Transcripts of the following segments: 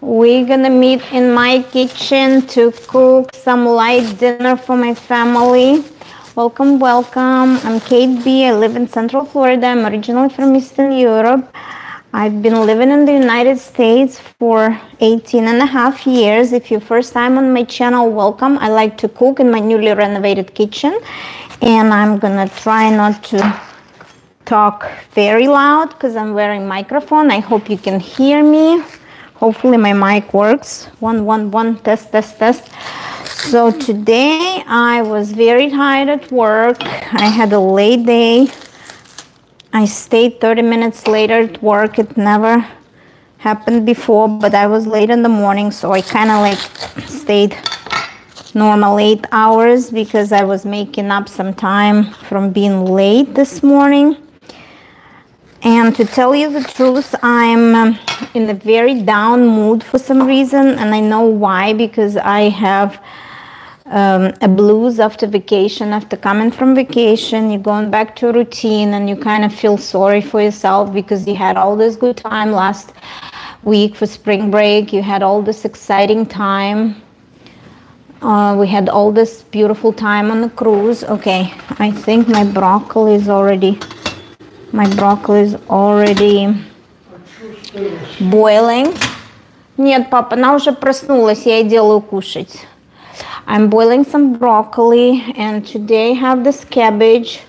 We're gonna meet in my kitchen to cook some light dinner for my family. Welcome, welcome. I'm Kate B. I live in Central Florida. I'm originally from Eastern Europe. I've been living in the United States for 18 and a half years. If you're first time on my channel, welcome. I like to cook in my newly renovated kitchen, and I'm gonna try not to talk very loud because I'm wearing microphone. I hope you can hear me. Hopefully my mic works. 1 1 1 test test test. So today I was very tired at work. I had a late day. I stayed 30 minutes later at work. It never happened before, but I was late in the morning, so I kind of like stayed normal 8 hours because I was making up some time from being late this morning. And to tell you the truth, I'm in a very down mood for some reason, and I know why, because I have a blues after vacation. After coming from vacation, you're going back to routine and you kind of feel sorry for yourself because you had all this good time last week for spring break. You had all this exciting time. We had all this beautiful time on the cruise. Okay, I think my broccoli is already boiling. Нет, папа, она уже проснулась, я ей делаю кушать. I'm boiling some broccoli, and today I have this cabbage,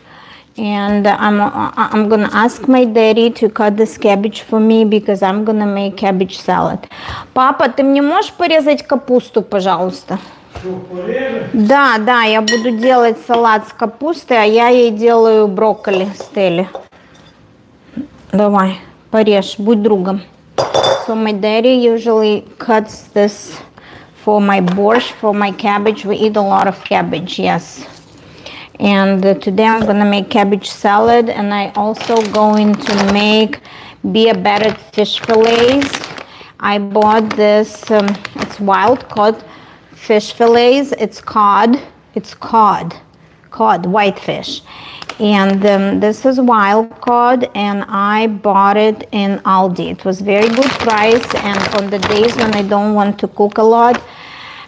and I'm gonna ask my daddy to cut this cabbage for me because I'm gonna make cabbage salad. Папа, ты мне можешь порезать капусту, пожалуйста? Да, я буду делать салат с капустой, а я ей делаю брокколи Стелле. Давай, порежь, будь другом. So my daddy usually cuts this for my borscht, for my cabbage. We eat a lot of cabbage, yes. And today I'm gonna make cabbage salad, and I also going to make beer battered fish fillets. I bought this, it's wild caught fish fillets. It's cod, white fish. And this is wild cod, and I bought it in Aldi. It was very good price, and on the days when I don't want to cook a lot,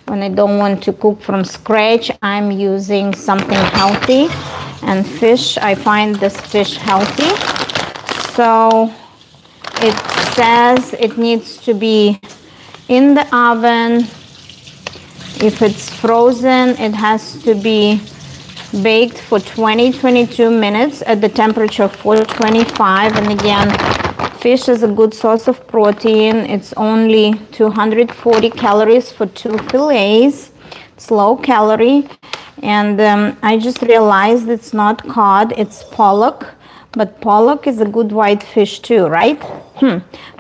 when I don't want to cook from scratch, I'm using something healthy. And fish, I find this fish healthy. So it says it needs to be in the oven. If it's frozen, it has to be baked for 20-22 minutes at the temperature of 425. And again, fish is a good source of protein. It's only 240 calories for 2 fillets. It's low calorie. And I just realized it's not cod, it's pollock. But pollock is a good white fish too, right?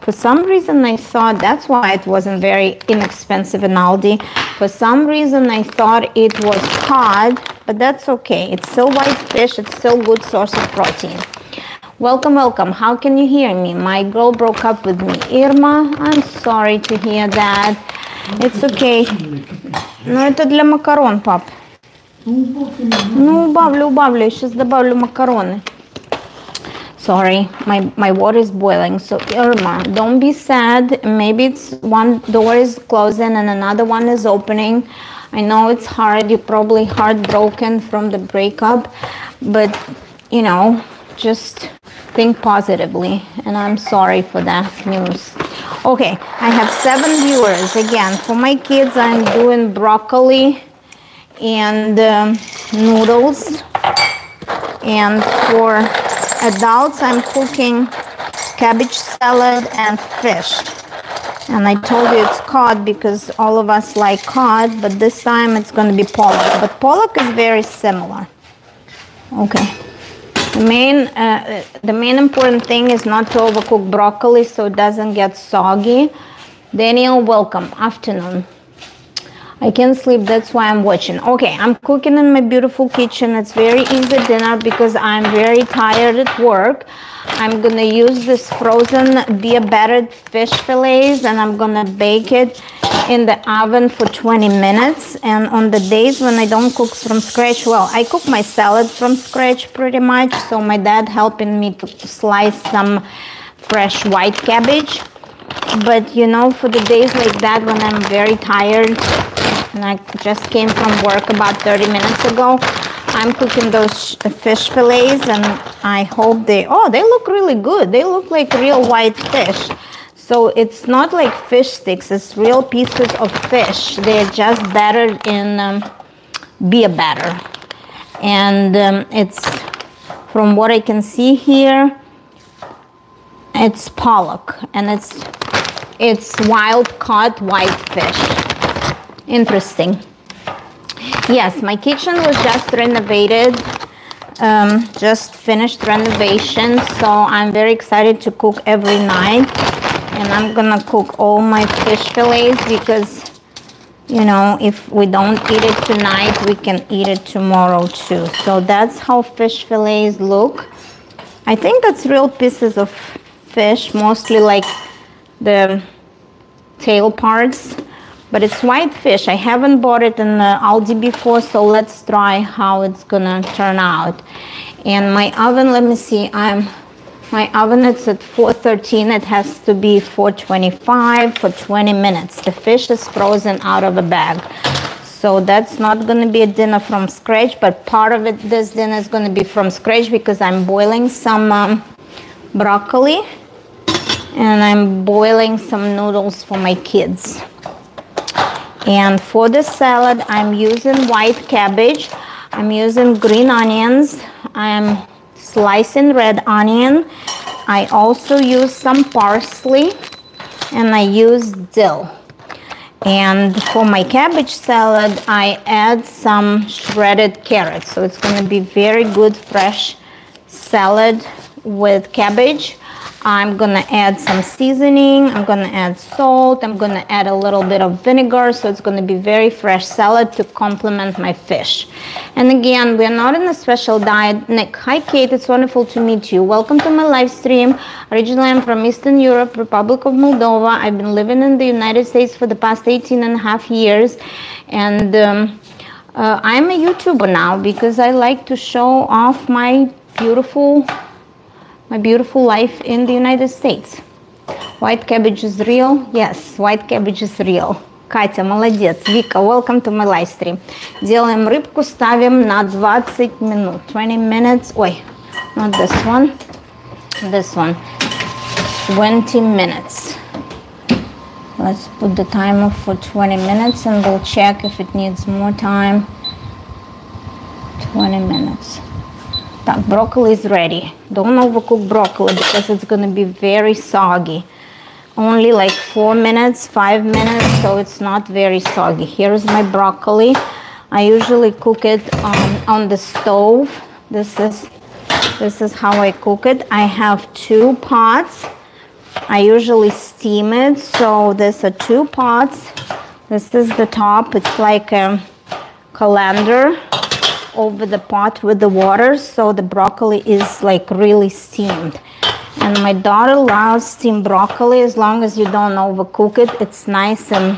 For some reason I thought, that's why it wasn't very inexpensive in Aldi. For some reason I thought it was cod, but that's okay. It's still white fish, it's still good source of protein. Welcome, welcome. How can you hear me? My girl broke up with me. Irma, I'm sorry to hear that. It's okay. Но это для макарон, пап. Ну, убавлю, я сейчас добавлю макароны. Sorry, my water is boiling. So Irma, don't be sad. Maybe it's one door is closing and another one is opening. I know it's hard. You're probably heartbroken from the breakup, but you know, just think positively. And I'm sorry for that news. Okay, I have 7 viewers. Again, for my kids, I'm doing broccoli and noodles, and for adults, I'm cooking cabbage salad and fish. And I told you it's cod because all of us like cod, but this time it's going to be pollock. But pollock is very similar. Okay. The main important thing is not to overcook broccoli so it doesn't get soggy. Daniel, welcome. Afternoon. I can't sleep, that's why I'm watching. Okay, I'm cooking in my beautiful kitchen. It's very easy dinner because I'm very tired at work. I'm gonna use this frozen beer battered fish fillets, and I'm gonna bake it in the oven for 20 minutes. And on the days when I don't cook from scratch, well, I cook my salad from scratch pretty much. So my dad helping me to slice some fresh white cabbage. But you know, for the days like that when I'm very tired and I just came from work about 30 minutes ago, I'm cooking those fish fillets, and I hope they look really good. They look like real white fish. So it's not like fish sticks, it's real pieces of fish. They're just battered in beer batter. And it's, from what I can see here, it's pollock, and it's wild caught white fish. Interesting. Yes, my kitchen was just renovated, just finished renovation, so I'm very excited to cook every night. And I'm gonna cook all my fish fillets because, you know, if we don't eat it tonight, we can eat it tomorrow too. So that's how fish fillets look. I think that's real pieces of fish, mostly like the tail parts, but it's white fish. I haven't bought it in Aldi before, so let's try how it's gonna turn out. And my oven, let me see, my oven is at 413. It has to be 425 for 20 minutes. The fish is frozen out of a bag, so that's not going to be a dinner from scratch, but part of it, this dinner is going to be from scratch because I'm boiling some broccoli and I'm boiling some noodles for my kids. And for the salad, I'm using white cabbage, I'm using green onions, I'm slicing red onion. I also use some parsley, and I use dill. And for my cabbage salad, I add some shredded carrots. So it's going to be very good fresh salad with cabbage. I'm going to add some seasoning. I'm going to add salt. I'm going to add a little bit of vinegar. So it's going to be very fresh salad to complement my fish. And again, we're not in a special diet. Nick, hi Kate, it's wonderful to meet you. Welcome to my live stream. Originally, I'm from Eastern Europe, Republic of Moldova. I've been living in the United States for the past 18.5 years. And I'm a YouTuber now because I like to show off my beautiful life in the United States. White cabbage is real? Yes, white cabbage is real. Катя, молодец. Вика, welcome to my live stream. Делаем рыбку, ставим на 20 минут. 20 minutes. Ой, not this one. This one. 20 minutes. Let's put the timer for 20 minutes and we'll check if it needs more time. 20 minutes. Так, broccoli is ready. Don't overcook broccoli because it's going to be very soggy. Only like 4 minutes, 5 minutes, so it's not very soggy. Here's my broccoli. I usually cook it on the stove. This is how I cook it. I have 2 pots. I usually steam it, so there's 2 pots. This is the top. It's like a colander over the pot with the water, so the broccoli is like really steamed. And my daughter loves steamed broccoli as long as you don't overcook it. It's nice and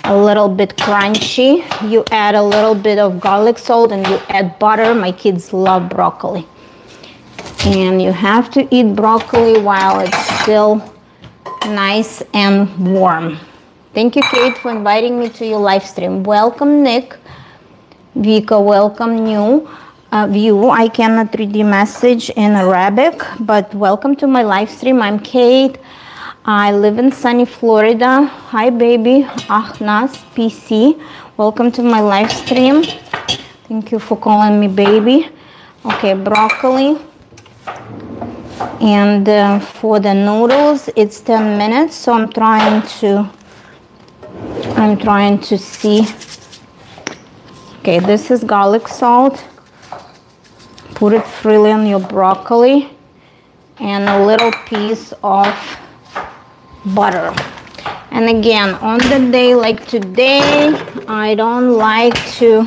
a little bit crunchy. You add a little bit of garlic salt and you add butter. My kids love broccoli. And you have to eat broccoli while it's still nice and warm. Thank you, Kate, for inviting me to your live stream. Welcome, Nick. Vika, welcome new view. I cannot read the message in Arabic, but welcome to my live stream. I'm Kate. I live in sunny Florida. Hi, baby. Ahnas, PC. Welcome to my live stream. Thank you for calling me baby. Okay, broccoli. And for the noodles, it's 10 minutes. So I'm trying to see. Okay, this is garlic salt. Put it freely on your broccoli and a little piece of butter. And again, on the day like today, I don't like to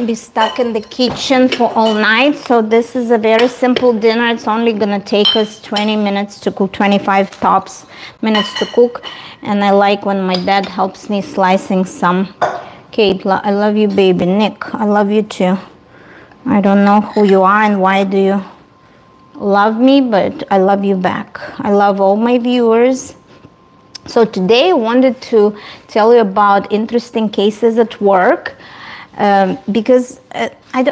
be stuck in the kitchen for all night. So this is a very simple dinner. It's only gonna take us 20 minutes to cook, 25 tops minutes to cook. And I like when my dad helps me slicing some. Kate, I love you, baby. Nick, I love you too. I don't know who you are and why do you love me, but I love you back. I love all my viewers. So today I wanted to tell you about interesting cases at work, because I'm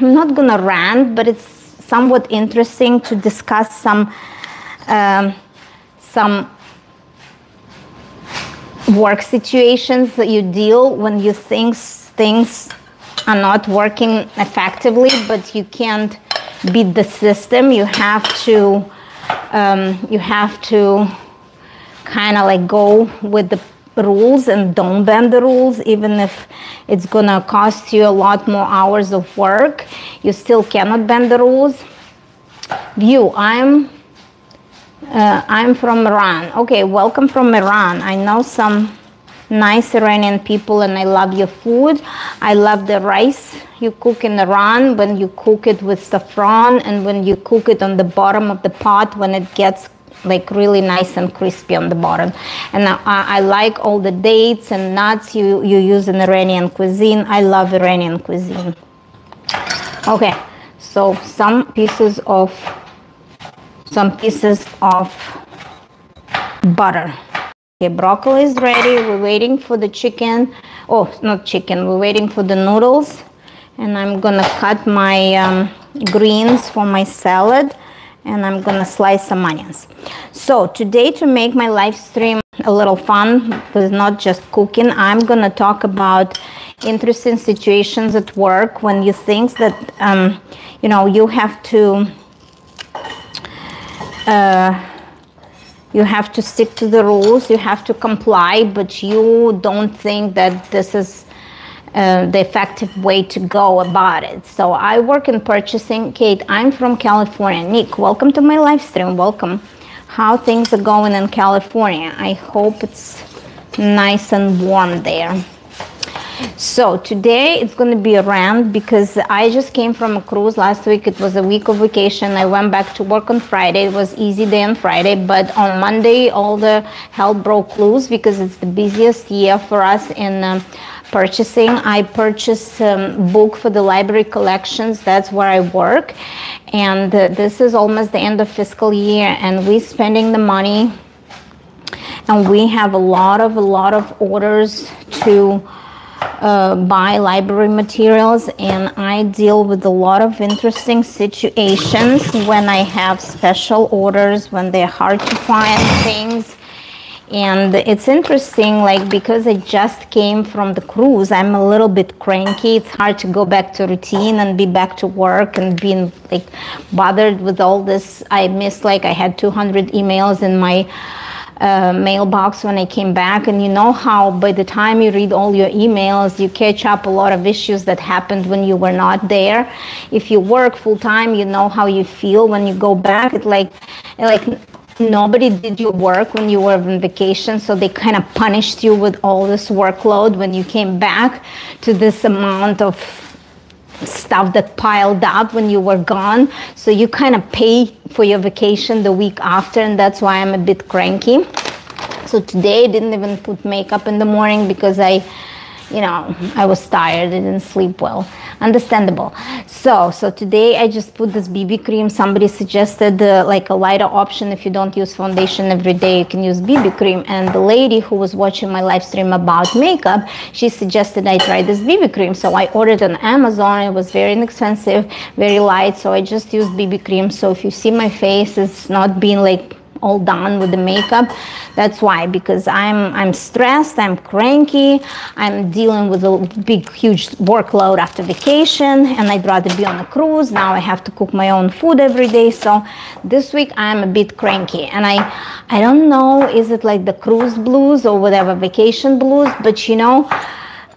not gonna rant, but it's somewhat interesting to discuss some work situations that you deal when you think things are not working effectively, but you can't beat the system. You have to kind of like go with the rules and don't bend the rules, even if it's gonna cost you a lot more hours of work. You still cannot bend the rules. View, I'm from Iran. Okay, welcome from Iran. I know some nice Iranian people, and I love your food. I love the rice you cook in Iran, when you cook it with saffron, and when you cook it on the bottom of the pot, when it gets like really nice and crispy on the bottom. And I like all the dates and nuts you use in Iranian cuisine. I love Iranian cuisine. Okay, so some pieces of butter. Okay, broccoli is ready. We're waiting for the chicken. Oh, not chicken. We're waiting for the noodles. And I'm gonna cut my greens for my salad, and I'm gonna slice some onions. So today, to make my live stream a little fun, because not just cooking, I'm gonna talk about interesting situations at work when you think that you know, you have to stick to the rules, you have to comply, but you don't think that this is the effective way to go about it. So I work in purchasing. Kate, I'm from California. Nick, welcome to my live stream. Welcome. How things are going in California? I hope it's nice and warm there. So today it's going to be a rant, because I just came from a cruise last week. It was a week of vacation. I went back to work on Friday. It was easy day on Friday, but on Monday all the hell broke loose, because it's the busiest year for us in purchasing. I purchased a book for the library collections. That's where I work, and this is almost the end of fiscal year, and we're spending the money, and we have a lot of orders to buy library materials, and I deal with a lot of interesting situations when I have special orders, when they're hard to find things. And it's interesting, like, because I just came from the cruise, I'm a little bit cranky. It's hard to go back to routine and be back to work and being like bothered with all this. I missed, like, I had 200 emails in my mailbox when I came back, and you know how by the time you read all your emails, you catch up a lot of issues that happened when you were not there. If you work full-time, you know how you feel when you go back. It's like nobody did your work when you were on vacation, so they kind of punished you with all this workload when you came back to this amount of stuff that piled up when you were gone. So you kind of pay for your vacation the week after, and that's why I'm a bit cranky. So today I didn't even put makeup in the morning because I was tired. I didn't sleep well. Understandable. So today I just put this BB cream. Somebody suggested like a lighter option. If you don't use foundation every day, you can use BB cream. And the lady who was watching my live stream about makeup, she suggested I try this BB cream. So I ordered on Amazon. It was very inexpensive, very light. So I just used BB cream. So if you see my face, it's not being like all done with the makeup. That's why, because I'm stressed, I'm cranky, I'm dealing with a big huge workload after vacation, and I'd rather be on a cruise. Now I have to cook my own food every day. So this week I'm a bit cranky, and I don't know, is it like the cruise blues or whatever, vacation blues, but you know,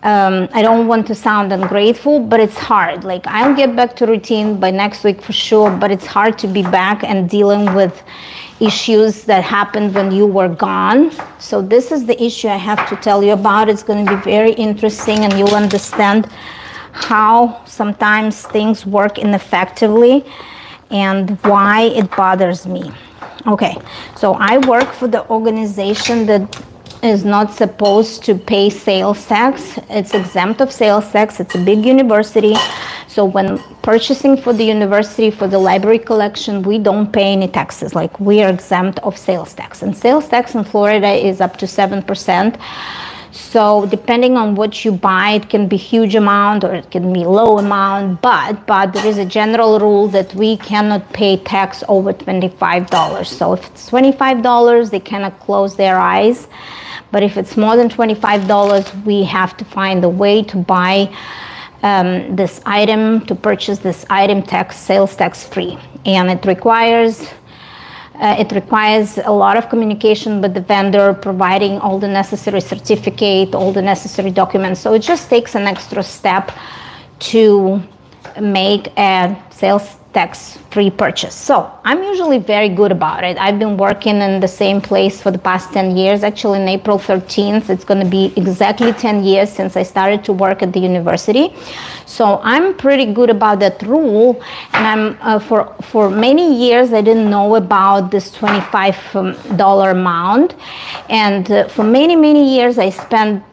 I don't want to sound ungrateful, but it's hard. Like, I'll get back to routine by next week for sure, but it's hard to be back and dealing with issues that happened when you were gone. So this is the issue I have to tell you about. It's going to be very interesting, and you'll understand how sometimes things work ineffectively and why it bothers me. Okay, so I work for the organization that is not supposed to pay sales tax. It's exempt of sales tax. It's a big university. So when purchasing for the university, for the library collection, we don't pay any taxes. Like, we are exempt of sales tax, and sales tax in Florida is up to 7%. So depending on what you buy, it can be huge amount or it can be low amount, but there is a general rule that we cannot pay tax over $25. So if it's $25, they cannot close their eyes. But if it's more than $25, we have to find a way to buy this item, to purchase this item sales tax free. And it requires a lot of communication with the vendor, providing all the necessary certificate, all the necessary documents. So it just takes an extra step to make a sales tax free purchase. So I'm usually very good about it. I've been working in the same place for the past 10 years. Actually, on April 13th, it's going to be exactly 10 years since I started to work at the university. So I'm pretty good about that rule. And I'm for many years, I didn't know about this $25 amount. And for many years, I spent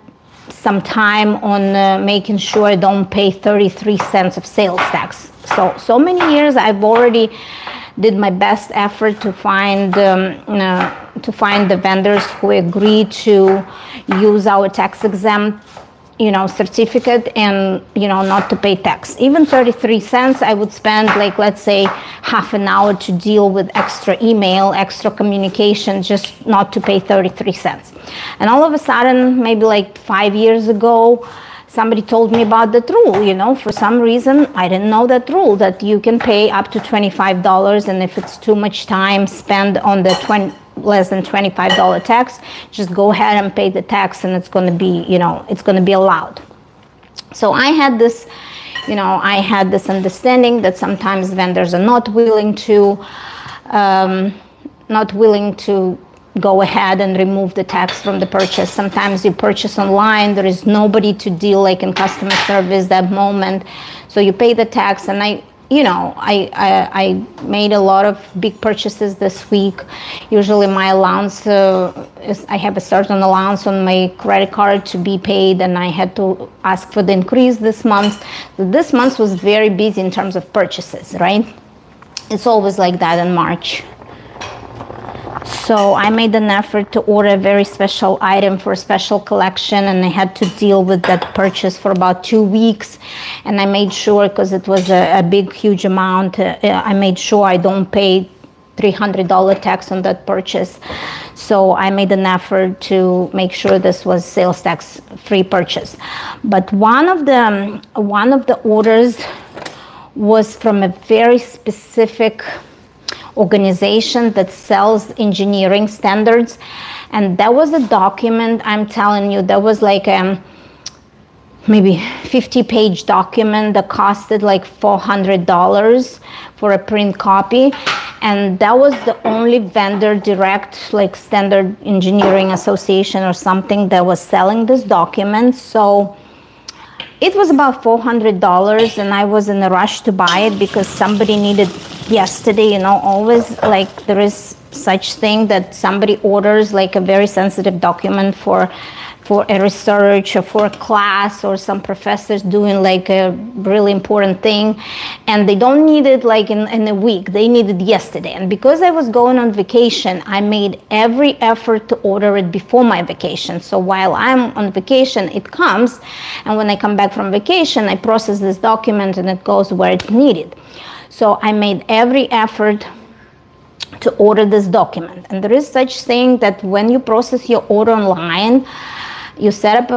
some time on making sure I don't pay 33 cents of sales tax. So many years I've already did my best effort to find the vendors who agree to use our tax exempt certificate and not to pay tax. Even 33 cents, I would spend, like, let's say half an hour to deal with extra email, extra communication, just not to pay 33 cents. And all of a sudden, maybe like 5 years ago, somebody told me about that rule. For some reason, I didn't know that rule, that you can pay up to $25, and if it's too much time spent on the less than $25 tax, just go ahead and pay the tax, and it's going to be, it's going to be allowed. So I had this, understanding that sometimes vendors are not willing to go ahead and remove the tax from the purchase. Sometimes you purchase online, there is nobody to deal like in customer service that moment, so you pay the tax. And I made a lot of big purchases this week. Usually my allowance I have a certain allowance on my credit card to be paid, and I had to ask for the increase this month. This month was very busy in terms of purchases, right? It's always like that in March. So I made an effort to order a very special item for a special collection, and I had to deal with that purchase for about 2 weeks. And I made sure, because it was a big, huge amount, I made sure I don't pay $300 tax on that purchase. So I made an effort to make sure this was sales tax free purchase. But one of the orders was from a very specific organization that sells engineering standards, and that was a document, I'm telling you, that was like maybe 50-page document that costed like $400 for a print copy. And that was the only vendor direct, like Standard Engineering Association or something, that was selling this document. So it was about $400, and I was in a rush to buy it because somebody needed yesterday. Always, like, there is such thing that somebody orders like a very sensitive document for a research or for a class, or some professors doing like a really important thing, and they don't need it like in a week. They need it yesterday. And because I was going on vacation, I made every effort to order it before my vacation. So while I'm on vacation, it comes, and when I come back from vacation, I process this document and it goes where it's needed. So I made every effort to order this document. And there is such thing that when you process your order online, you set up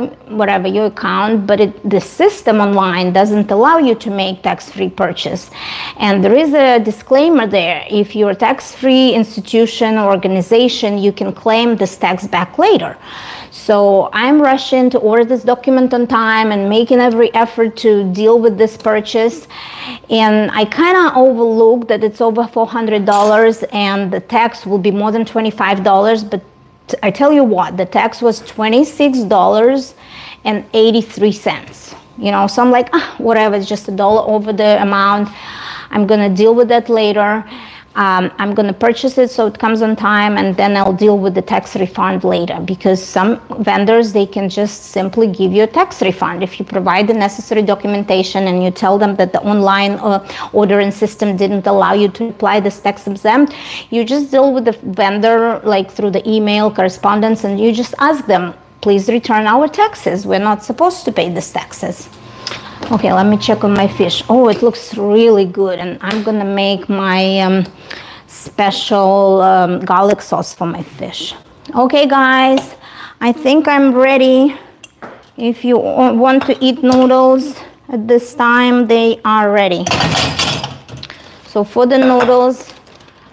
your account, but the system online doesn't allow you to make tax-free purchase. And there is a disclaimer there. If you're a tax-free institution or organization, you can claim this tax back later. So I'm rushing to order this document on time and making every effort to deal with this purchase. And I kind of overlooked that it's over $400 and the tax will be more than $25, but I tell you what, the tax was $26.83. So I'm like, whatever, it's just $1 over the amount. I'm gonna deal with that later. I'm going to purchase it so it comes on time, and then I'll deal with the tax refund later, because some vendors, they can just simply give you a tax refund if you provide the necessary documentation and you tell them that the online ordering system didn't allow you to apply this tax exempt. You just deal with the vendor like through the email correspondence, and you just ask them, please return our taxes. We're not supposed to pay these taxes. Okay, let me check on my fish. Oh, it looks really good, and I'm gonna make my special garlic sauce for my fish. Okay, guys, I think I'm ready. If you want to eat noodles at this time, they are ready. So for the noodles,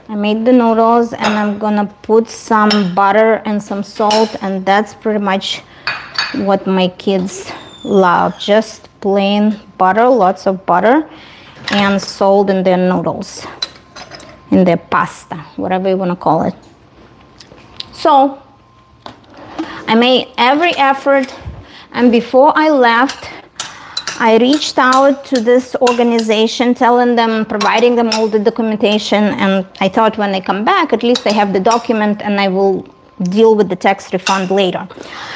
I made the noodles, and I'm gonna put some butter and some salt, and that's pretty much what my kids love. Just plain butter, lots of butter and salt in their noodles, in their pasta, whatever you want to call it. So I made every effort, and before I left, I reached out to this organization, telling them, providing them all the documentation, and I thought when they come back, at least they have the document and I will deal with the tax refund later.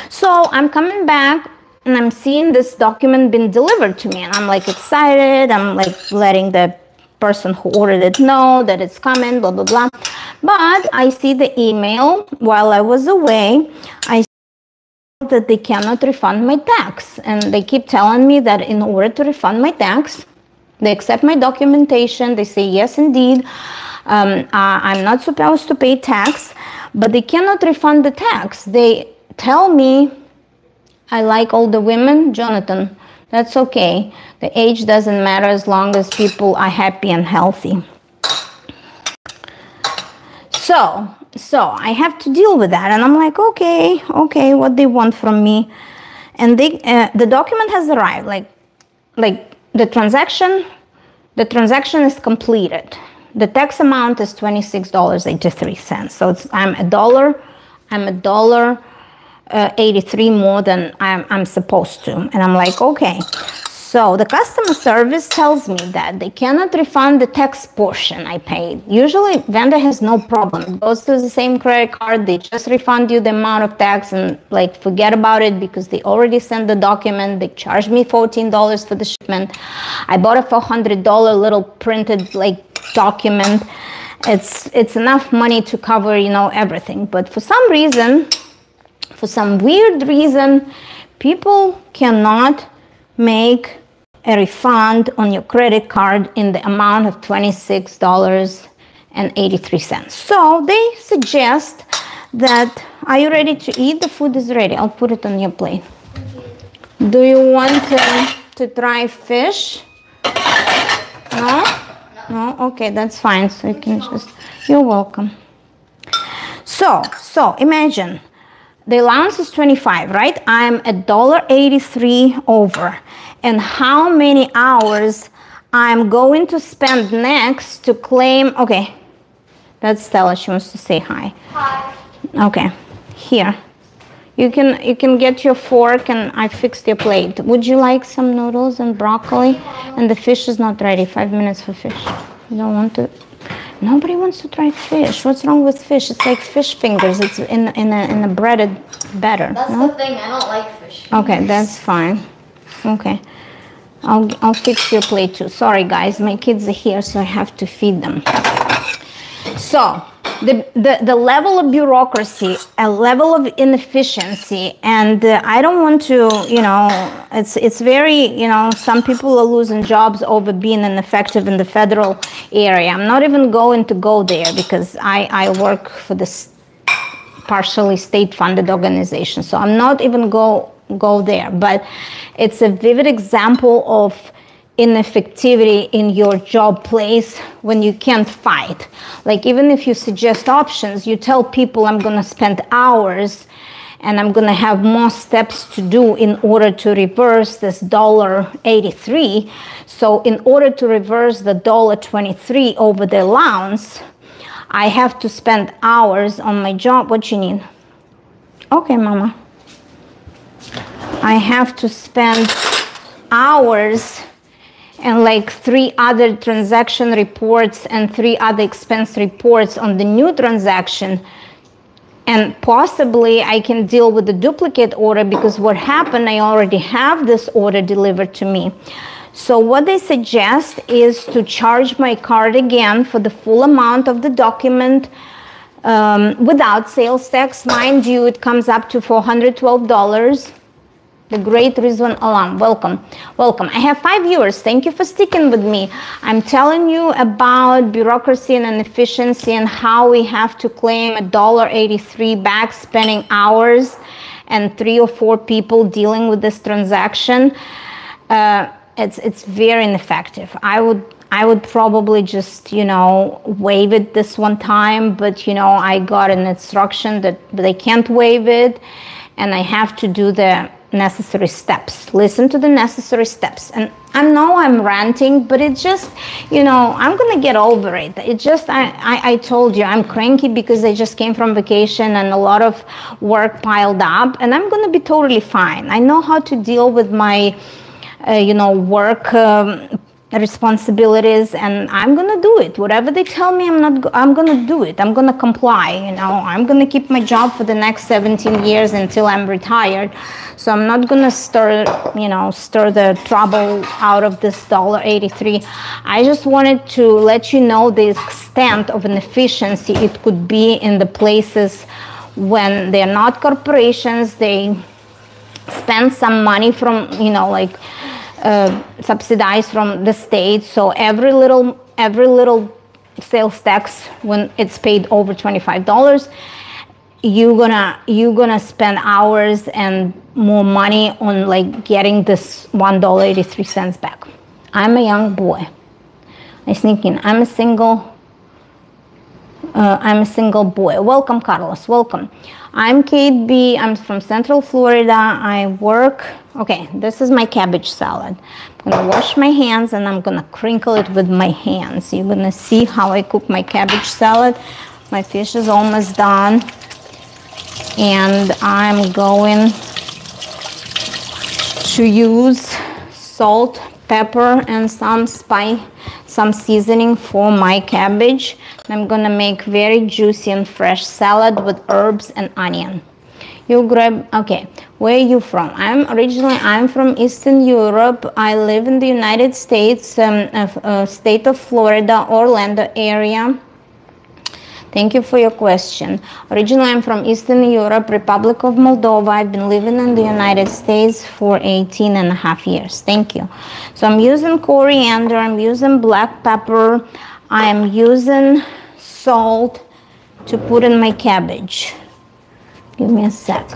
So I'm coming back, and I'm seeing this document being delivered to me, and I'm like excited. I'm like letting the person who ordered it know that it's coming, blah, blah, blah. But I see the email while I was away. I see that they cannot refund my tax, and they keep telling me that in order to refund my tax, they accept my documentation. They say, yes, indeed, I'm not supposed to pay tax, but they cannot refund the tax. They tell me, I like older women, Jonathan, that's okay. The age doesn't matter as long as people are happy and healthy. So I have to deal with that, and I'm like, okay, what they want from me. And they, the document has arrived, like the transaction is completed. The tax amount is $26.83. So I'm a dollar 83 more than I'm supposed to. And I'm like, okay. So the customer service tells me that they cannot refund the tax portion I paid. Usually vendor has no problem. It goes to the same credit card. They just refund you the amount of tax and like forget about it, because they already sent the document. They charged me $14 for the shipment. I bought a $400 little printed like document. It's enough money to cover, you know, everything. But for some reason, for some weird reason, people cannot make a refund on your credit card in the amount of $26.83. So they suggest that, are you ready to eat? The food is ready. I'll put it on your plate. Do you want to try fish? No? No? Okay, that's fine. So you can just, you're welcome. So imagine, the allowance is $25, right? I'm $1.83 over. And how many hours I'm going to spend next to claim, okay, that's Stella, she wants to say hi. Hi. Okay, here. You can get your fork, and I fixed your plate. Would you like some noodles and broccoli? And the fish is not ready, 5 minutes for fish. You don't want to? Nobody wants to try fish. What's wrong with fish? It's like fish fingers. It's in a breaded batter. That's no? the thing. I don't like fish. Okay, that's fine. Okay, I'll fix your plate too. Sorry, guys, my kids are here, so I have to feed them. So the level of bureaucracy, a level of inefficiency, and I don't want to, you know, it's very, you know, some people are losing jobs over being ineffective in the federal area. I'm not even going to go there, because I work for this partially state-funded organization, so I'm not even go there. But it's a vivid example of ineffectivity in your job place when you can't fight. Like, even if you suggest options, you tell people I'm going to spend hours and I'm going to have more steps to do in order to reverse this $1.83. So in order to reverse the $1.23 over the allowance, I have to spend hours on my job. What you need? Okay, Mama. I have to spend hours and like 3 other transaction reports and 3 other expense reports on the new transaction, and possibly I can deal with the duplicate order, because what happened, I already have this order delivered to me. So what they suggest is to charge my card again for the full amount of the document without sales tax. Mind you, it comes up to $412. The Great Rizwan Alam, welcome. Welcome. I have 5 viewers. Thank you for sticking with me. I'm telling you about bureaucracy and inefficiency and how we have to claim $1.83 back, spending hours and 3 or 4 people dealing with this transaction. It's very ineffective. I would probably just, you know, waive it this one time, but you know, I got an instruction that they can't waive it, and I have to do the necessary steps. Listen to the necessary steps. And I know I'm ranting, but it just, you know, I'm gonna get over it. It just, I told you, I'm cranky because I just came from vacation and a lot of work piled up, and I'm gonna be totally fine. I know how to deal with my you know, work responsibilities, and I'm gonna do it. Whatever they tell me, I'm gonna do it. I'm gonna comply. You know, I'm gonna keep my job for the next 17 years until I'm retired. So I'm not gonna stir the trouble out of this $1.83. I just wanted to let you know the extent of inefficiency it could be in the places when they're not corporations. They spend some money from, you know, like subsidized from the state. So every little sales tax, when it's paid over $25, you're gonna spend hours and more money on like getting this $1.83 back. I'm a young boy. I sneak in. I'm a single boy. Welcome, Carlos. Welcome. I'm Kate B. I'm from Central Florida. I work. Okay, this is my cabbage salad. I'm gonna wash my hands and I'm gonna crinkle it with my hands. You're gonna see how I cook my cabbage salad. My fish is almost done, and I'm going to use salt, pepper, and some seasoning for my cabbage. I'm gonna make very juicy and fresh salad with herbs and onion. You grab, okay, where are you from? I'm from Eastern Europe. I live in the United States, state of Florida, Orlando area. Thank you for your question. Originally, I'm from Eastern Europe, Republic of Moldova. I've been living in the United States for 18 and a half years. Thank you. So I'm using coriander, I'm using black pepper, I am using salt to put in my cabbage. Give me a sec.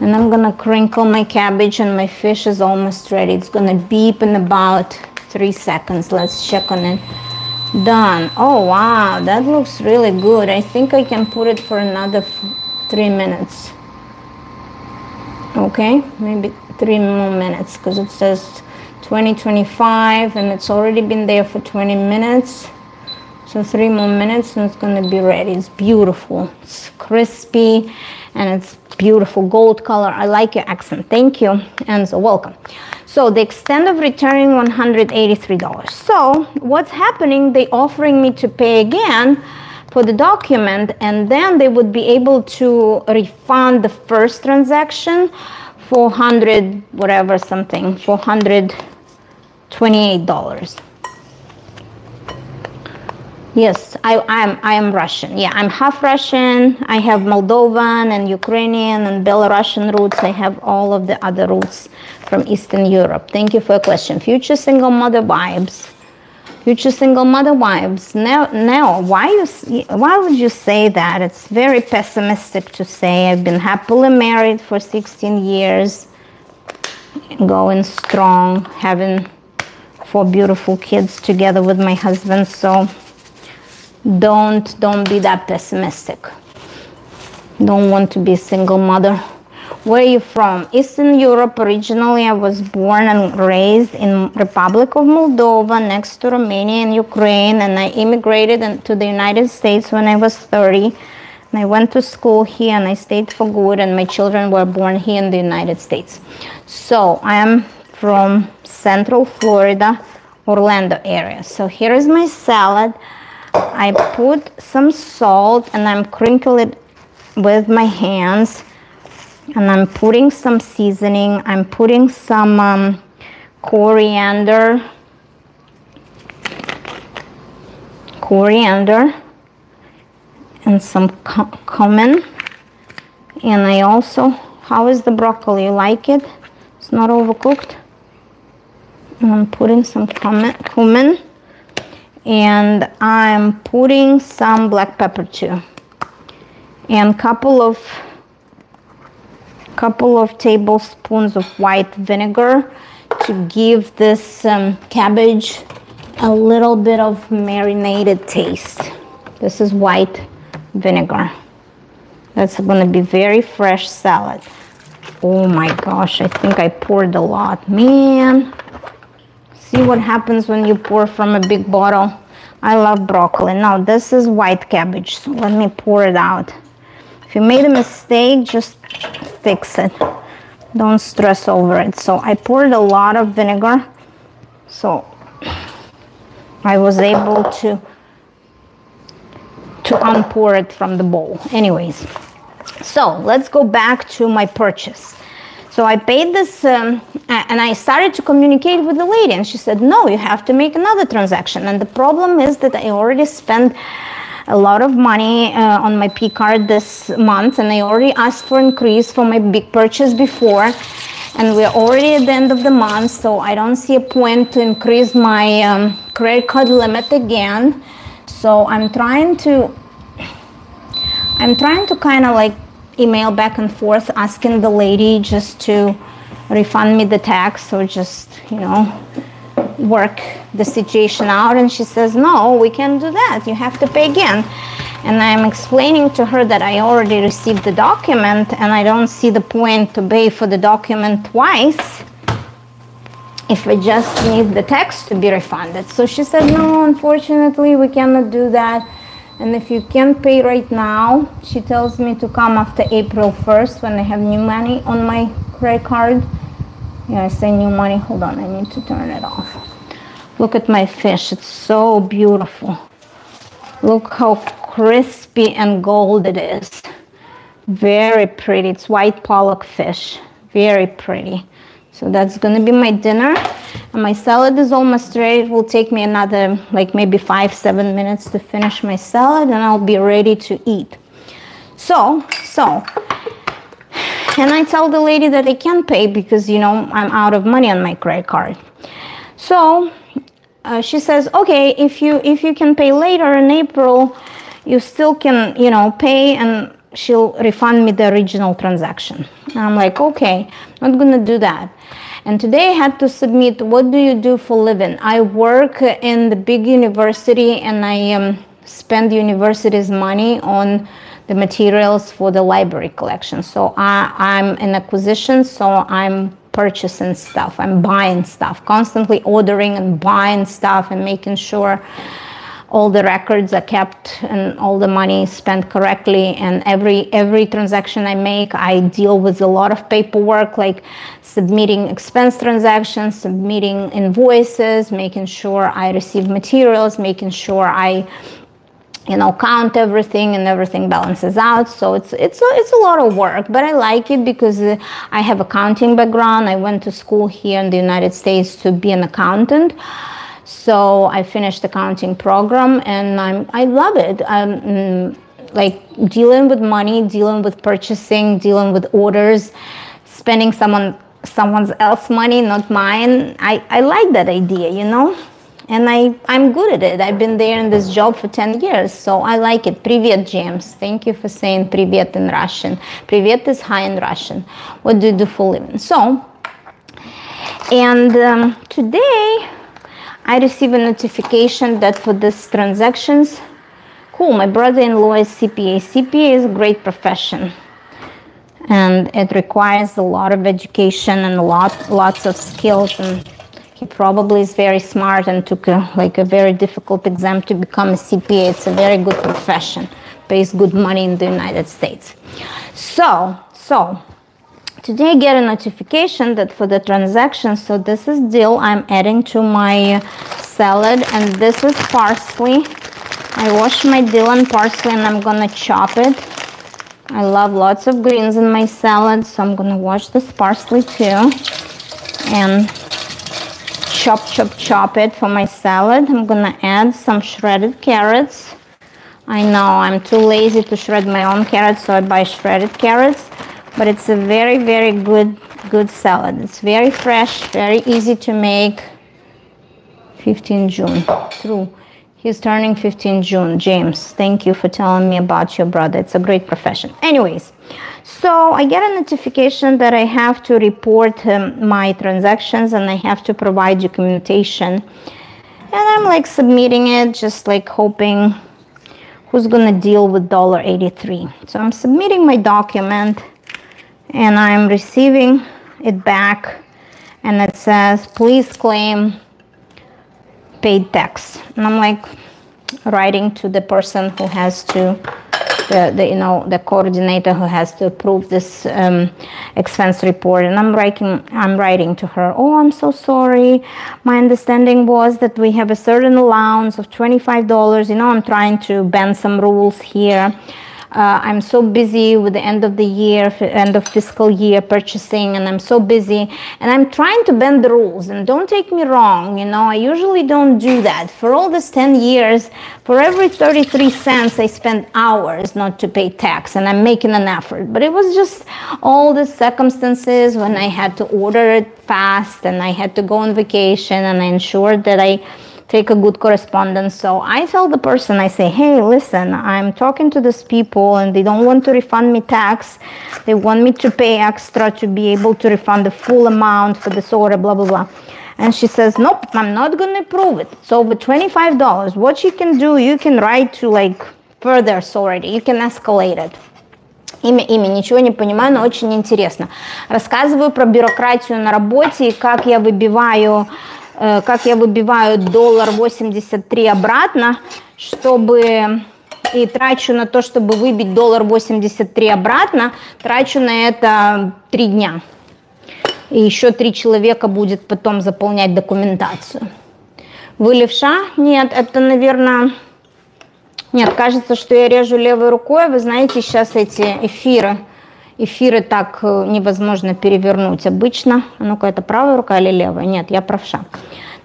And I'm gonna crinkle my cabbage, and my fish is almost ready. It's gonna beep in about 3 seconds. Let's check on it. Done. Oh wow, that looks really good. I think I can put it for another 3 minutes. Okay, maybe 3 more minutes, because it says 20-25 and it's already been there for 20 minutes. So 3 more minutes and it's gonna be ready. It's beautiful. It's crispy and it's beautiful gold color. I like your accent. Thank you, and so welcome. So the extent of returning $183. So what's happening, they offering me to pay again for the document, and then they would be able to refund the first transaction, $428. Yes, I am Russian. Yeah, I'm half Russian. I have Moldovan and Ukrainian and Belarusian roots. I have all of the other roots from Eastern Europe. Thank you for your question. Future single mother vibes. Future single mother vibes. No, why would you say that? It's very pessimistic to say. I've been happily married for 16 years, going strong, having 4 beautiful kids together with my husband. So don't be that pessimistic. Don't want to be a single mother. Where are you from? Eastern Europe. Originally, I was born and raised in Republic of Moldova, next to Romania and Ukraine, and I immigrated to the United States when I was 30. And I went to school here and I stayed for good, and my children were born here in the United States. So I am from Central Florida, Orlando area. So here is my salad. I put some salt and I'm crinkling it with my hands, and I'm putting some seasoning. I'm putting some coriander and some cumin. And I also, how is the broccoli? You like it? It's not overcooked. And I'm putting some cumin, and I'm putting some black pepper too, and couple of tablespoons of white vinegar to give this cabbage a little bit of marinated taste. This is white vinegar. That's going to be very fresh salad. Oh my gosh, I think I poured a lot. Man, see what happens when you pour from a big bottle. I love broccoli. Now this is white cabbage, so let me pour it out. If you made a mistake, just fix it. Don't stress over it. So I poured a lot of vinegar, so I was able to unpour it from the bowl. Anyways, so let's go back to my purchase. So I paid this, and I started to communicate with the lady, and she said, no, you have to make another transaction. And the problem is that I already spent a lot of money on my P card this month, and I already asked for increase for my big purchase before, and we're already at the end of the month, so I don't see a point to increase my credit card limit again. So I'm trying to kind of like email back and forth asking the lady just to refund me the tax, or just, you know, work the situation out. And she says, no, we can't do that, you have to pay again. And I'm explaining to her that I already received the document, and I don't see the point to pay for the document twice if I just need the tax to be refunded. So she said, no, unfortunately we cannot do that, and if you can't pay right now, she tells me to come after April 1st when I have new money on my credit card. Yeah, I say new money. Hold on, I need to turn it off. Look at my fish, it's so beautiful. Look how crispy and gold it is. Very pretty. It's white pollock fish, very pretty. So that's gonna be my dinner, and my salad is almost ready. It will take me another like maybe 5-7 minutes to finish my salad, and I'll be ready to eat. So and I tell the lady that I can't pay because, you know, I'm out of money on my credit card. So she says, okay, if you can pay later in April, you still can, you know, pay, and she'll refund me the original transaction. And I'm like, okay, I'm not gonna do that. And today I had to submit, what do you do for living? I work in the big university, and I spend the university's money on the materials for the library collection. So I'm in acquisition, so I'm purchasing stuff, I'm buying stuff, constantly ordering and buying stuff, and making sure all the records are kept and all the money is spent correctly. And every transaction I make, I deal with a lot of paperwork, like submitting expense transactions, submitting invoices, making sure I receive materials, making sure I, you know, count everything and everything balances out. So it's a lot of work, but I like it because I have accounting background. I went to school here in the United States to be an accountant. So I finished the accounting program, and I love it. Like dealing with money, dealing with purchasing, dealing with orders, spending someone else's money, not mine. I like that idea, you know, and I'm good at it. I've been there in this job for 10 years, so I like it. Привет, James. Thank you for saying привет in Russian. Привет is hi in Russian. What do you do for a living? So, and today I received a notification that for these transactions, cool, my brother-in-law is CPA. CPA is a great profession, and it requires a lot of education and lots of skills, and he probably is very smart and took a very difficult exam to become a CPA. It's a very good profession, pays good money in the United States. So Today I get a notification that for the transaction, so this is dill I'm adding to my salad, and this is parsley. I wash my dill and parsley and I'm gonna chop it. I love lots of greens in my salad, so I'm gonna wash this parsley too and chop it for my salad. I'm gonna add some shredded carrots. I know I'm too lazy to shred my own carrots, so I buy shredded carrots, but it's a very, very good salad. It's very fresh, very easy to make. 15 June, true. He's turning 15 June. James, thank you for telling me about your brother. It's a great profession. Anyways, so I get a notification that I have to report my transactions and I have to provide documentation. And I'm like submitting it, just like hoping who's gonna deal with $1.83. So I'm submitting my document and I'm receiving it back and it says, please claim paid tax. And I'm like writing to the person who has to, the coordinator who has to approve this expense report, and I'm writing to her, oh, I'm so sorry, my understanding was that we have a certain allowance of $25. I'm trying to bend some rules here. I'm so busy with the end of the year, end of fiscal year purchasing, and I'm so busy and I'm trying to bend the rules. And don't take me wrong, I usually don't do that. For all this 10 years, for every 33 cents, I spend hours not to pay tax, and I'm making an effort. But it was just all the circumstances when I had to order it fast and I had to go on vacation, and I ensured that I take a good correspondence. So I tell the person, I say, hey, listen, I'm talking to these people and they don't want to refund me tax. They want me to pay extra to be able to refund the full amount for this order, blah, blah, blah. And she says, nope, I'm not going to approve it. It's over $25. What you can do, you can write to like further authority. You can escalate it. Имя, ничего не понимаю, но очень интересно. Рассказываю про бюрократию на работе и как я выбиваю $1.83 обратно, и трачу на то, чтобы выбить $1.83 обратно, трачу на это 3 дня. И еще 3 человека будет потом заполнять документацию. Вы левша? Нет, это, наверное... Нет, кажется, что я режу левой рукой. Вы знаете, сейчас эти эфиры так невозможно перевернуть обычно. Ну-ка, это правая рука или левая? Нет, я правша.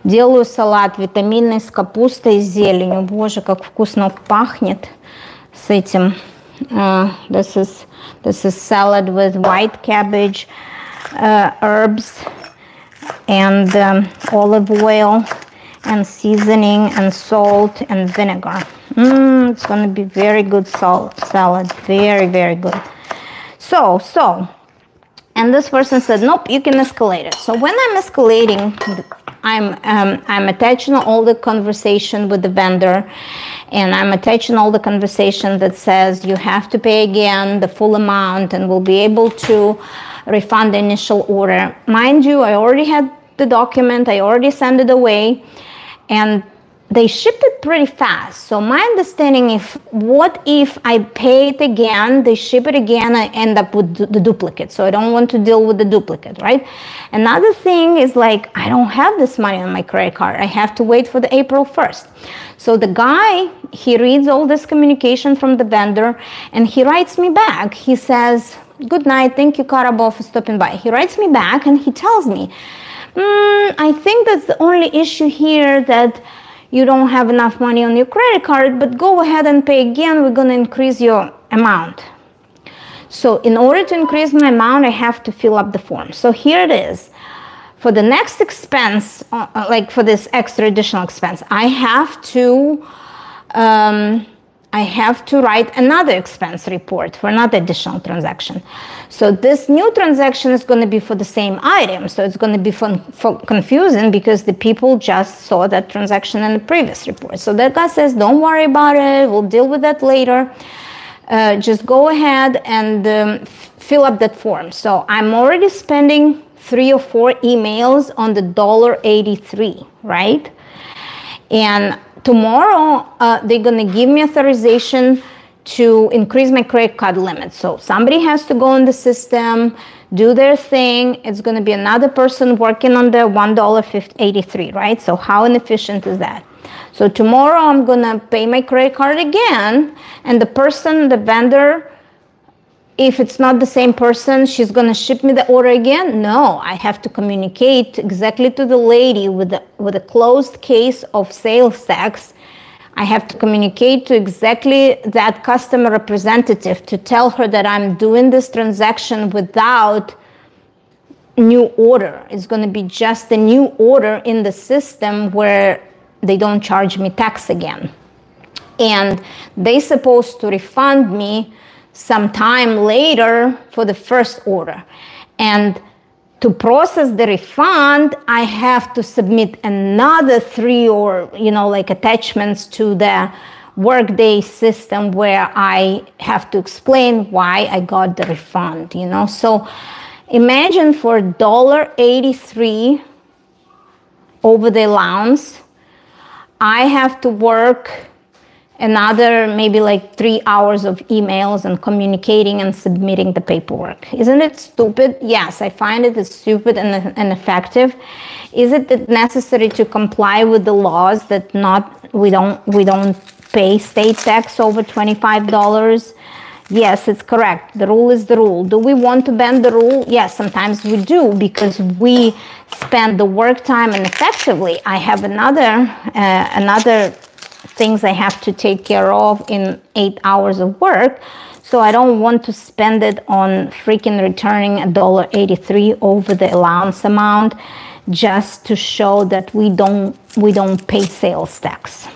Делаю салат витаминный с капустой и зеленью. Боже, как вкусно пахнет с этим. This is salad with white cabbage, herbs, and olive oil, and seasoning, and salt, and vinegar. It's going to be very good salad. Very, very good. So, and this person said, nope, you can escalate it. So when I'm escalating, I'm attaching all the conversation with the vendor, and I'm attaching all the conversation that says you have to pay again the full amount and we'll be able to refund the initial order. Mind you, I already had the document, I already sent it away, and they shipped it pretty fast. So my understanding is, what if I pay it again, they ship it again, I end up with the duplicate. So I don't want to deal with the duplicate, right? Another thing is like, I don't have this money on my credit card. I have to wait for the April 1st. So the guy, he reads all this communication from the vendor and he writes me back. He says, good night, thank you, Karabo, for stopping by. He writes me back and he tells me, I think that's the only issue here, that you don't have enough money on your credit card, but go ahead and pay again. We're going to increase your amount. So in order to increase my amount, I have to fill up the form. So here it is. For the next expense, like for this extra additional expense, I have to write another expense report for another additional transaction. So this new transaction is going to be for the same item. So it's going to be confusing because the people just saw that transaction in the previous report. So that guy says, don't worry about it. We'll deal with that later. Just go ahead and fill up that form. So I'm already spending 3 or 4 emails on the $1.83, right? And tomorrow, they're going to give me authorization to increase my credit card limit. So somebody has to go in the system, do their thing. It's going to be another person working on the $1.83, right? So how inefficient is that? So tomorrow I'm going to pay my credit card again, and the vendor, if it's not the same person, she's going to ship me the order again? No, I have to communicate exactly to the lady with a closed case of sales tax. I have to communicate to exactly that customer representative to tell her that I'm doing this transaction without new order. It's going to be just a new order in the system where they don't charge me tax again. And they're supposed to refund me sometime later for the first order. And to process the refund, I have to submit another 3 or, attachments to the Workday system where I have to explain why I got the refund, So imagine for $1.83 over the allowance, I have to work another maybe 3 hours of emails and communicating and submitting the paperwork. Isn't it stupid? Yes, I find it is stupid and ineffective. Is it necessary to comply with the laws that we don't pay state tax over $25? Yes, it's correct. The rule is the rule. Do we want to bend the rule? Yes, sometimes we do, because we spend the work time ineffectively. I have another things I have to take care of in 8 hours of work. So I don't want to spend it on freaking returning $1.83 over the allowance amount just to show that we don't pay sales tax.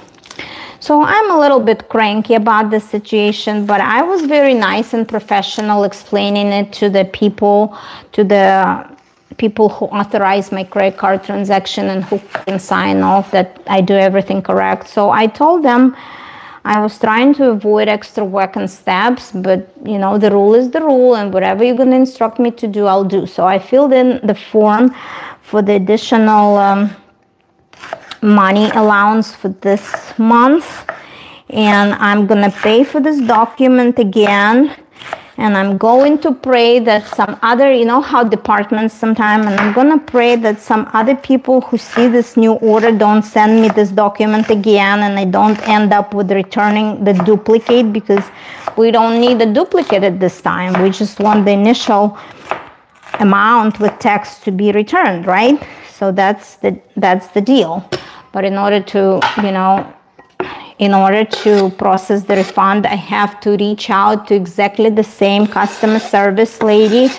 So I'm a little bit cranky about this situation, but I was very nice and professional explaining it to the people who authorize my credit card transaction and who can sign off that I do everything correct. So I told them I was trying to avoid extra work and steps, but the rule is the rule, and whatever you're going to instruct me to do, I'll do. So I filled in the form for the additional money allowance for this month, and I'm going to pay for this document again. And I'm going to pray that some other, how departments sometimes, and I'm going to pray that some other people who see this new order don't send me this document again, and I don't end up with returning the duplicate, because we don't need a duplicate at this time. We just want the initial amount with tax to be returned, right? So that's the deal. But in order to process the refund, I have to reach out to exactly the same customer service lady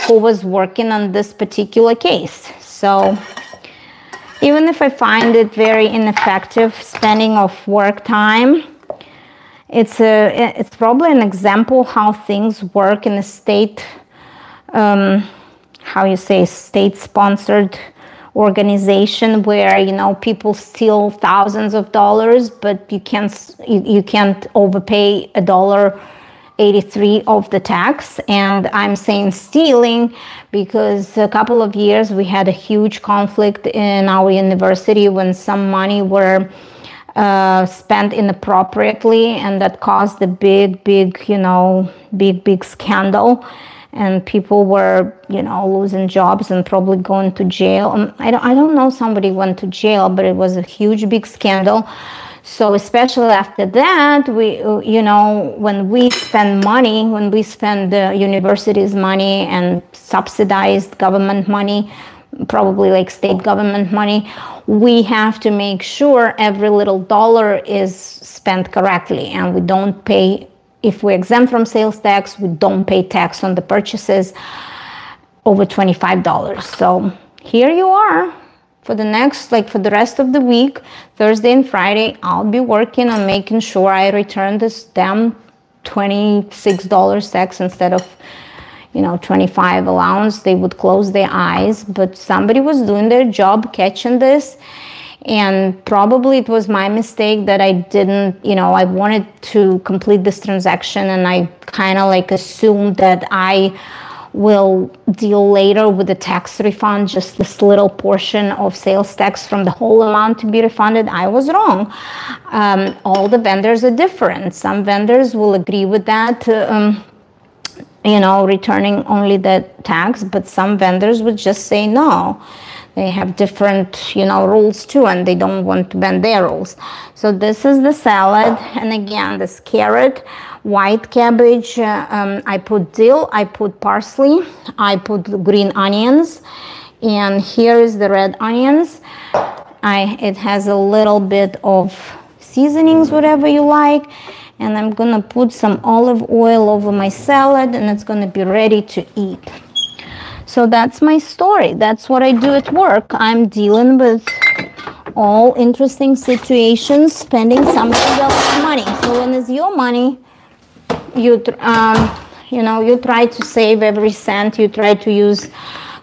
who was working on this particular case. So even if I find it very ineffective spending of work time, it's probably an example how things work in a state, state-sponsored organization where people steal thousands of dollars, but you can't overpay $1.83 of the tax. And I'm saying stealing because a couple of years we had a huge conflict in our university when some money were spent inappropriately, and that caused a big scandal. And people were, losing jobs and probably going to jail. I don't know, somebody went to jail, but it was a huge, big scandal. So especially after that, when we spend money, when we spend the university's money and subsidized government money, probably state government money, we have to make sure every little dollar is spent correctly, and we don't pay. If we're exempt from sales tax, we don't pay tax on the purchases over $25. So here you are. For the rest of the week, Thursday and Friday, I'll be working on making sure I return this damn $26 tax instead of, 25 allowance. They would close their eyes, but somebody was doing their job catching this. And probably it was my mistake that I didn't, I wanted to complete this transaction, and I kind of assumed that I will deal later with the tax refund, just this little portion of sales tax from the whole amount to be refunded. I was wrong. All the vendors are different. Some vendors will agree with that, returning only the tax, but some vendors would just say no. They have different, rules too, and they don't want to bend their rules. So this is the salad, and again, this carrot, white cabbage, I put dill, I put parsley, I put green onions, and here is the red onions. It has a little bit of seasonings, whatever you like, and I'm gonna put some olive oil over my salad, and it's gonna be ready to eat. So that's my story. That's what I do at work. I'm dealing with all interesting situations, spending somebody else's money. So when it's your money, you try to save every cent. You try to use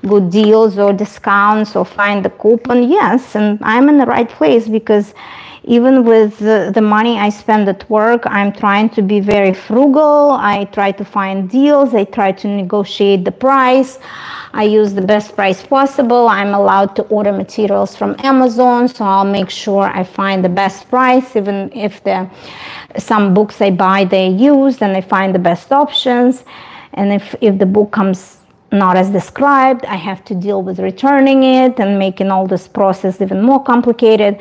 good deals or discounts or find the coupon. Yes, and I'm in the right place, because even with the money I spend at work, I'm trying to be very frugal. I try to find deals. I try to negotiate the price. I use the best price possible. I'm allowed to order materials from Amazon, so I'll make sure I find the best price, even if some books I buy, they're used, and I find the best options. And if the book comes not as described, I have to deal with returning it and making all this process even more complicated.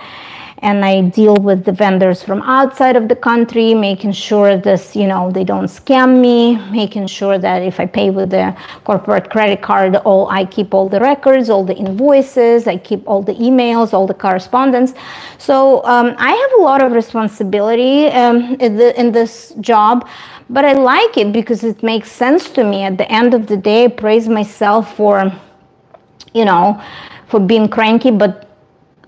And I deal with the vendors from outside of the country, making sure this, they don't scam me, making sure that if I pay with the corporate credit card, I keep all the records, all the invoices, I keep all the emails, all the correspondence. So I have a lot of responsibility in this job, but I like it because it makes sense to me. At the end of the day, I praise myself for being cranky, but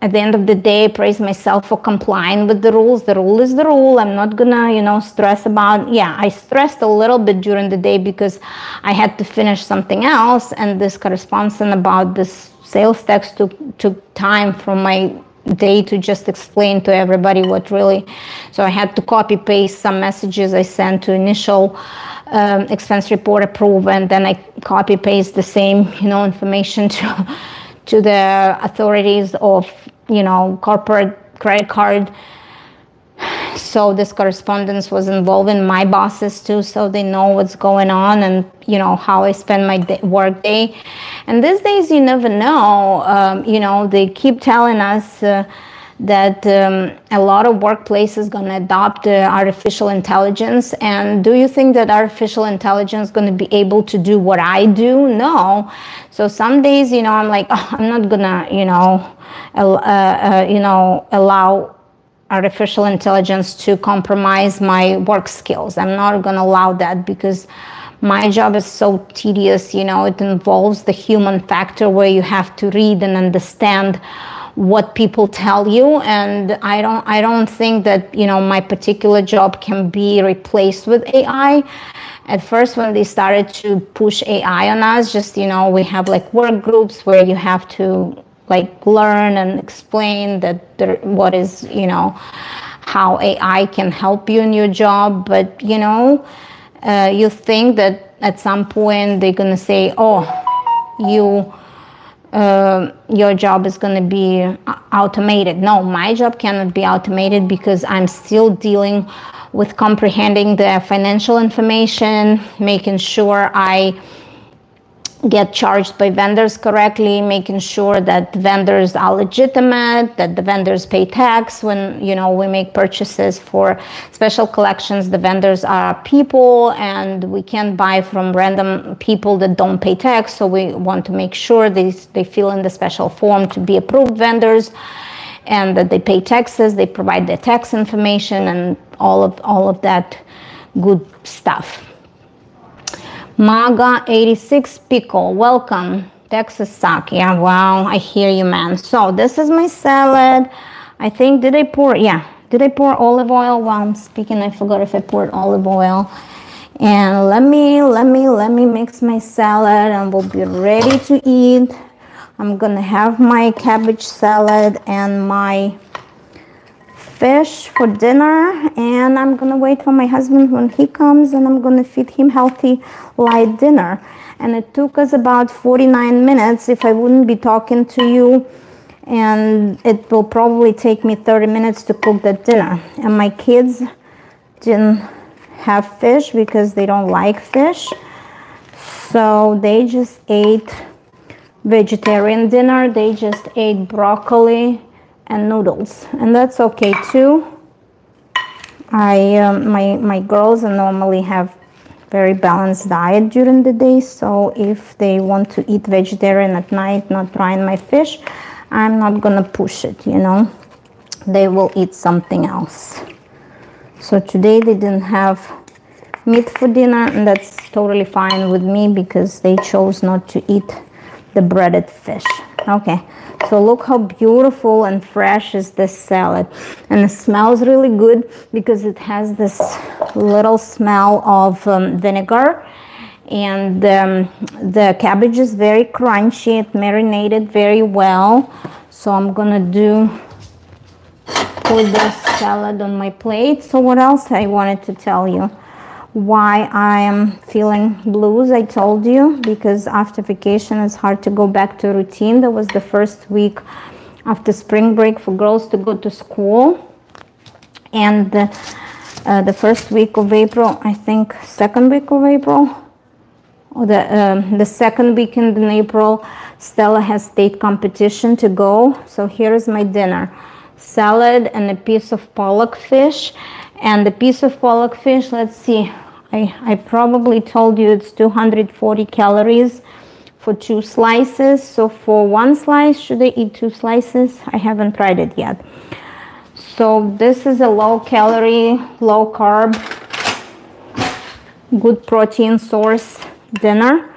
at the end of the day, I praise myself for complying with the rules. The rule is the rule. I'm not gonna, stress about, I stressed a little bit during the day because I had to finish something else, and this correspondence about this sales tax took time from my day to just explain to everybody what really. So I had to copy paste some messages I sent to initial expense report approve, and then I copy paste the same, information to the authorities of, corporate credit card. So this correspondence was involving my bosses too, so they know what's going on and, how I spend my work day. And these days, you never know. They keep telling us that a lot of workplaces going to adopt artificial intelligence. And do you think that artificial intelligence is going to be able to do what I do? No. So some days, I'm like, I'm not going to, allow artificial intelligence to compromise my work skills. I'm not going to allow that, because my job is so tedious. It involves the human factor where you have to read and understand what people tell you, and I don't think that my particular job can be replaced with AI. At first, when they started to push AI on us, just we have like work groups where you have to like learn and explain that what is how AI can help you in your job. But you think that at some point they're gonna say, your job is going to be automated. No, my job cannot be automated, because I'm still dealing with comprehending the financial information, making sure I get charged by vendors correctly, making sure that vendors are legitimate, that the vendors pay tax when we make purchases for special collections. The vendors are people, and we can't buy from random people that don't pay tax, so we want to make sure they fill in the special form to be approved vendors, and that they pay taxes, they provide their tax information, and all of that good stuff. Maga 86 Pickle, welcome. Texas suck. Yeah, wow, I hear you, man. So this is my salad. I think, did I pour olive oil while I'm speaking? I forgot if I poured olive oil. And let me mix my salad, and we'll be ready to eat. I'm gonna have my cabbage salad and my fish for dinner, and I'm gonna wait for my husband when he comes, and I'm gonna feed him healthy light dinner. and it took us about 49 minutes if I wouldn't be talking to you, and it will probably take me 30 minutes to cook the dinner. And my kids didn't have fish because they don't like fish, so they just ate vegetarian dinner. They just ate broccoli and noodles, and that's okay too. My girls normally have very balanced diet during the day, so if they want to eat vegetarian at night, not trying my fish, I'm not gonna push it, you know. They will eat something else. So today they didn't have meat for dinner, and that's totally fine with me because they chose not to eat the breaded fish. Okay, so look how beautiful and fresh is this salad, and it smells really good because it has this little smell of vinegar, and the cabbage is very crunchy. It marinated very well. So I'm gonna put this salad on my plate. So what else I wanted to tell you? Why I am feeling blues. I told you, because after vacation it's hard to go back to routine. That was the first week after spring break for girls to go to school, and the first week of April, I think second week of April, or the second weekend in April, Stella has state competition to go. So here is my dinner: salad and a piece of pollock fish. And the piece of pollock fish, let's see, I probably told you it's 240 calories for 2 slices. So for 1 slice, should I eat 2 slices? I haven't tried it yet. So this is a low calorie, low carb, good protein source dinner.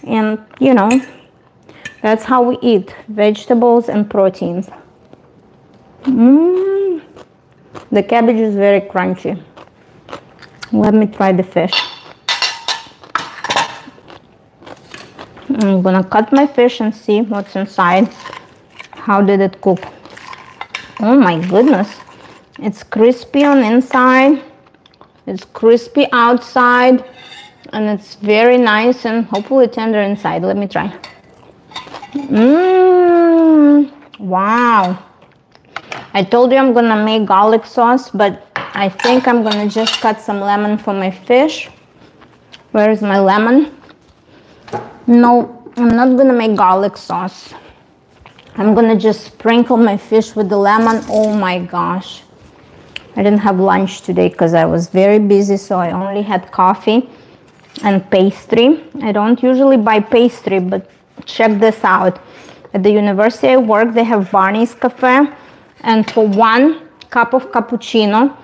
And you know, that's how we eat: vegetables and proteins. The cabbage is very crunchy. Let me try the fish. I'm gonna cut my fish and see what's inside. How did it cook? Oh my goodness. It's crispy on inside. It's crispy outside. And it's very nice and hopefully tender inside. Let me try. Wow. I told you I'm gonna make garlic sauce, but I think I'm gonna just cut some lemon for my fish. Where is my lemon? No, I'm not gonna make garlic sauce. I'm gonna just sprinkle my fish with the lemon. Oh my gosh. I didn't have lunch today because I was very busy, so I only had coffee and pastry. I don't usually buy pastry, but check this out. At the university I work, they have Barney's Cafe, and for 1 cup of cappuccino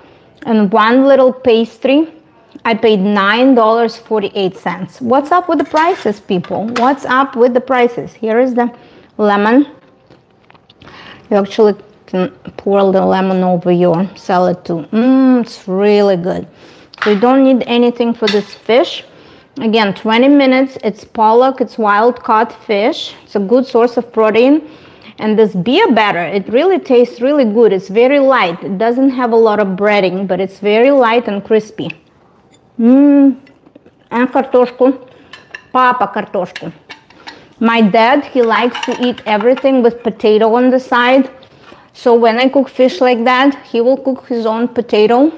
and 1 little pastry, I paid $9.48. What's up with the prices, people? What's up with the prices? Here is the lemon. You actually can pour the lemon over your salad too. It's really good. So you don't need anything for this fish. Again, 20 minutes. It's pollock. It's wild caught fish. It's a good source of protein. And this beer batter, it really tastes really good. It's very light. It doesn't have a lot of breading, but it's very light and crispy. And картошку. Папа картошку. My dad, he likes to eat everything with potato on the side. So when I cook fish like that, he will cook his own potato,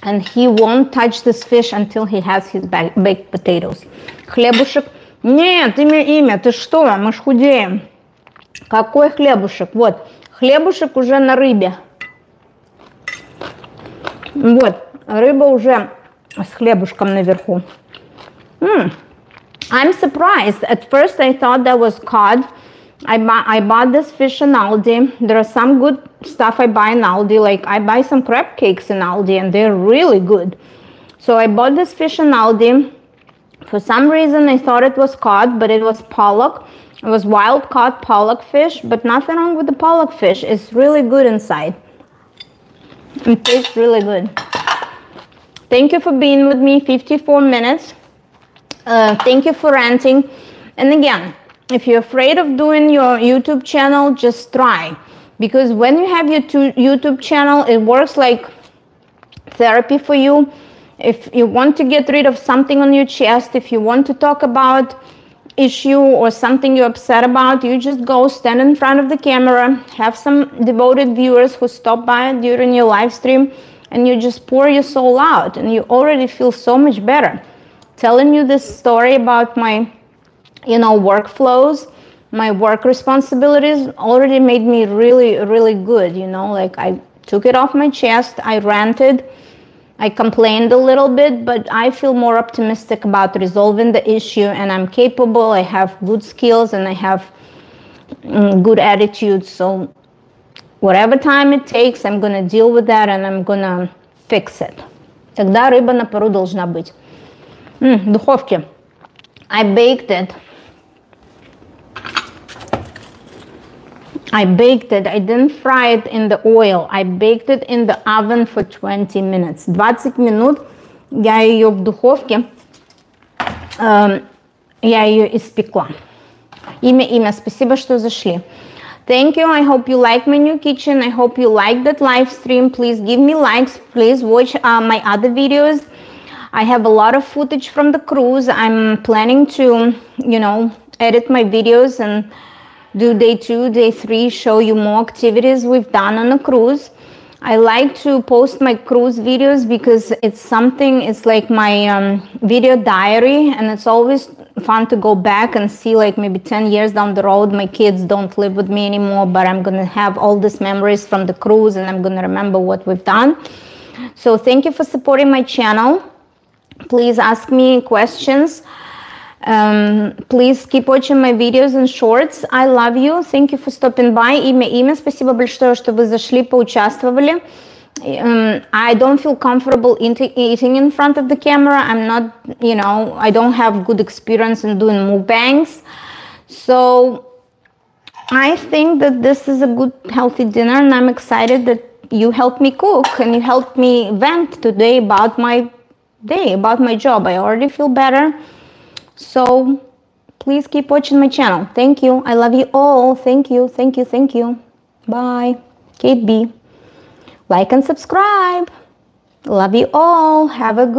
and he won't touch this fish until he has his baked potatoes. Хлебушек. Нет, имя, ты что? Мы ж худеем. Какой хлебушек? Вот, хлебушек уже на рыбе. Вот, рыба уже с хлебушком наверху. I'm surprised. At first I thought that was cod. I bought this fish in Aldi. There are some good stuff I buy in Aldi. Like I buy some crab cakes in Aldi and they're really good. So I bought this fish in Aldi. For some reason I thought it was cod, but it was pollock. It was wild caught pollock fish, but nothing wrong with the pollock fish. It's really good inside. It tastes really good. Thank you for being with me, 54 minutes. Thank you for ranting. And again, if you're afraid of doing your YouTube channel, just try. Because when you have your YouTube channel, it works like therapy for you. If you want to get rid of something on your chest, if you want to talk about issue or something you're upset about, you just go stand in front of the camera, have some devoted viewers who stop by during your live stream, and you just pour your soul out, and you already feel so much better. Telling you this story about my, workflows, my work responsibilities already made me really, really good, like I took it off my chest, I ranted, I complained a little bit, but I feel more optimistic about resolving the issue, and I'm capable, I have good skills, and I have good attitude. So whatever time it takes, I'm gonna deal with that, and I'm gonna fix it. Тогда рыба на пару должна быть. В духовке. I baked it. I didn't fry it in the oil. I baked it in the oven for 20 minutes. 20 минут я ее в духовке, я ее испекла. Имя, спасибо, что зашли. Thank you. I hope you like my new kitchen. I hope you like that live stream. Please give me likes. Please watch my other videos. I have a lot of footage from the cruise. I'm planning to, edit my videos and do day 2, day 3, show you more activities we've done on a cruise. I like to post my cruise videos because it's like my video diary, and it's always fun to go back and see, like maybe 10 years down the road, my kids don't live with me anymore, but I'm gonna have all these memories from the cruise, and I'm gonna remember what we've done. So thank you for supporting my channel. Please ask me questions. Please keep watching my videos and shorts. I love you. Thank you for stopping by. Имя. Спасибо большое, что вы зашли, поучаствовали. I don't feel comfortable eating in front of the camera. I'm not, I don't have good experience in doing mukbangs. So I think that this is a good, healthy dinner, and I'm excited that you helped me cook and you helped me vent today about my day, about my job. I already feel better. So please keep watching my channel. Thank you. I love you all. Thank you. Thank you. Thank you. Bye. Kate B. Like and subscribe. Love you all. Have a good